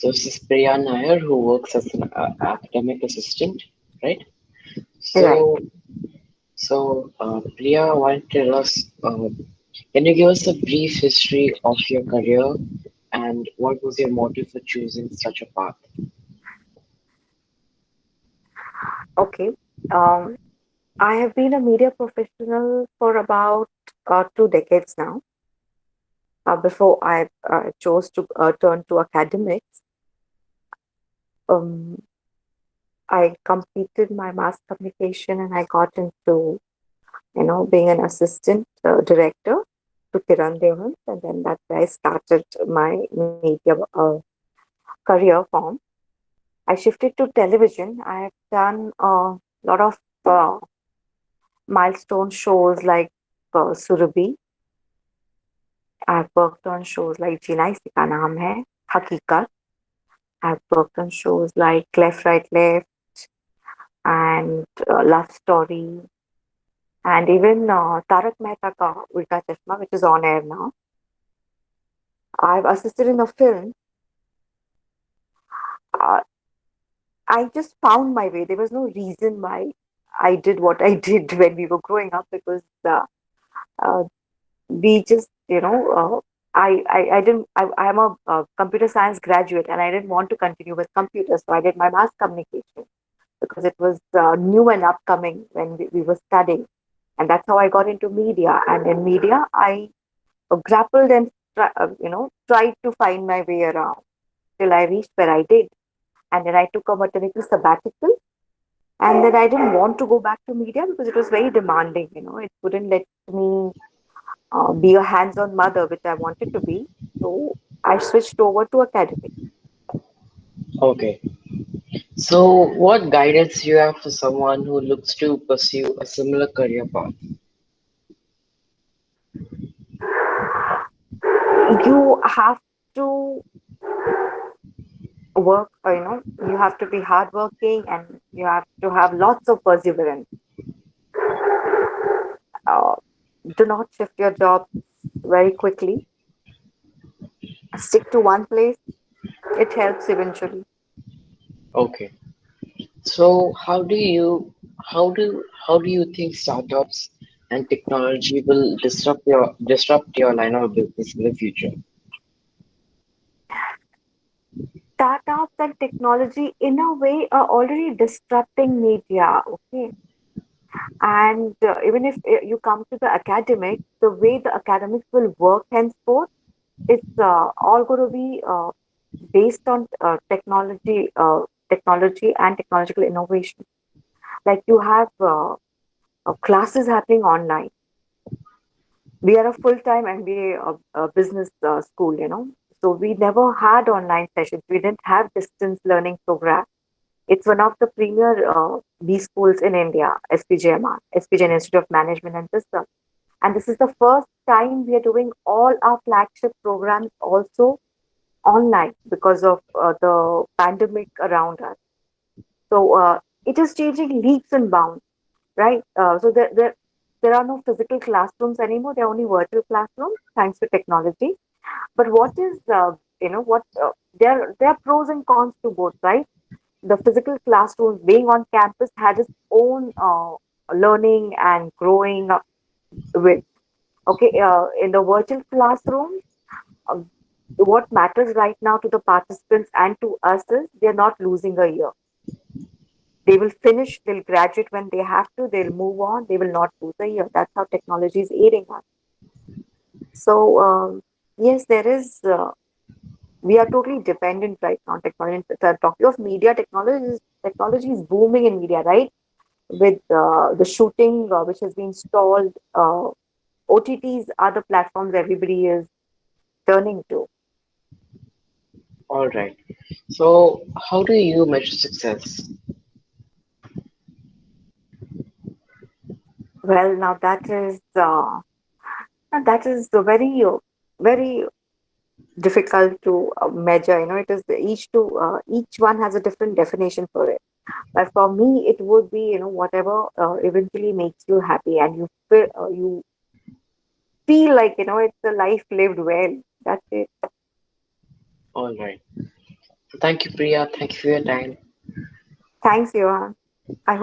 So this is Priya Nair who works as an academic assistant, right? Right. So, Priya, why don't you tell us, can you give us a brief history of your career and what was your motive for choosing such a path? Okay. Um, I have been a media professional for about 2 decades now. Before I chose to turn to academics, um, I completed my mass communication and I got into, being an assistant director to Kiran Devans, and then that's where I started my media career form. I shifted to television. I have done a lot of uh, milestone shows like Surabhi. I've worked on shows like Jina Isi Ka Naam Hai, Hakikat. I've worked on shows like Left, Right, Left and Love Story and even Tarak Mehta Ka Ulta Chashma, which is on air now. I've assisted in a film. Uh, I just found my way. There was no reason why I did what I did when we were growing up because uh, we just I didn't I am a computer science graduate and I didn't want to continue with computers, so I did my mass communication because it was new and upcoming when we were studying, and that's how I got into media. And in media I grappled and tried to find my way around till I reached where I did. And then I took a maternity sabbatical, and then I didn't want to go back to media because it was very demanding. It wouldn't let me be a hands-on mother, which I wanted to be. So I switched over to academic. Okay. So, what guidance you have for someone who looks to pursue a similar career path? You have to work, you have to be hardworking and you have to have lots of perseverance. Uh, do not shift your job very quickly. Stick to one place. It helps eventually. Okay. So, how do you think startups and technology will disrupt your line of business in the future? Startups and technology, in a way, are already disrupting media. Okay, and even if you come to the academic, the way the academics will work henceforth, it's all going to be based on technology and technological innovation. Like you have classes happening online. We are a full-time MBA business school, so we never had online sessions. We didn't have distance learning program. It's one of the premier B schools in India, SPJMR, SPJN Institute of Management and System. And this is the first time we are doing all our flagship programs also online because of the pandemic around us. So it is changing leaps and bounds, right? So there are no physical classrooms anymore. There are only virtual classrooms thanks to technology. But what is, what there are pros and cons to both, right? The physical classrooms being on campus had its own learning and growing up with. Okay, in the virtual classroom, uh, what matters right now to the participants and to us is they're not losing a year. They will finish, they'll graduate when they have to, they'll move on, they will not lose a year. That's how technology is aiding us. So, yes, there is, we are totally dependent right now on technology. Talking of media, technology is booming in media, right? With the shooting which has been stalled, OTTs are the platforms everybody is turning to. All right. So, how do you measure success? Well, now that is the very difficult to measure. It is each one has a different definition for it. But for me, it would be whatever eventually makes you happy and you feel like it's a life lived well. That's it. All right. Thank you, Priya. Thank you for your time. Thanks, Johan. I hope